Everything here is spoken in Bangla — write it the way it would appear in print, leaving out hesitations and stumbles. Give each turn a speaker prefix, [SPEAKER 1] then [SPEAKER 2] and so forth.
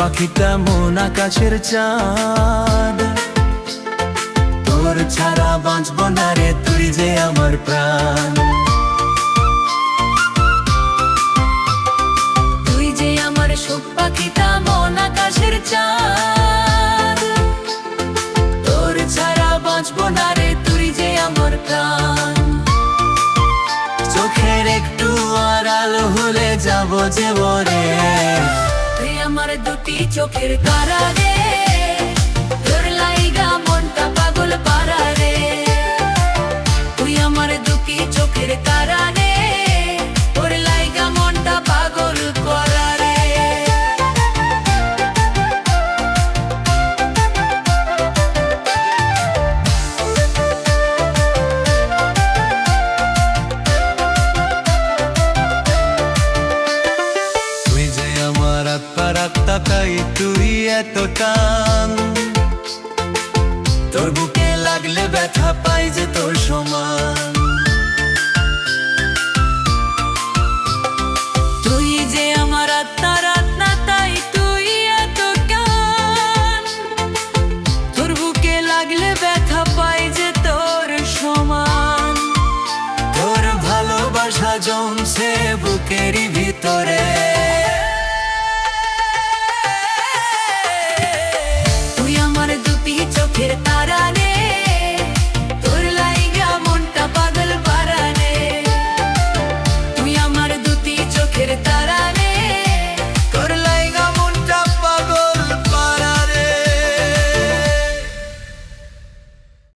[SPEAKER 1] পাখিটা মন আকাশের চাঁদ। তোর ছাড়া বাঁচব না রে, তুই যে আমার প্রাণ।
[SPEAKER 2] তুই যে আমার সুখ পাখিটা মন আকাশের চাঁদ।
[SPEAKER 1] তোর ছাড়া বাঁচব না রে, তুই যে আমার প্রাণ। চোখের একটু আড়াল হলে যাব যে মরে।
[SPEAKER 2] তুই আমার দুটি চোখের তারা রে, তোর লাইগা মনটা পাগল পারা রে। তুই আমার দুটি চোখের তারা রে, তোর লাইগা মনটা পাগল করা রে।
[SPEAKER 1] তুই যে আমার আত্মার আত্মা, তাই তুই এত টান। তোর বুকে লাগলে ব্যথা পাই যে তোর সমান।
[SPEAKER 2] তুই যে আমার আত্মার আত্মা, তাই তুই এত কান। তোর বুকে লাগলে ব্যথা পাই যে তোর সমান।
[SPEAKER 1] তোর ভালোবাসা জমছে বুকেরই ভিতরে।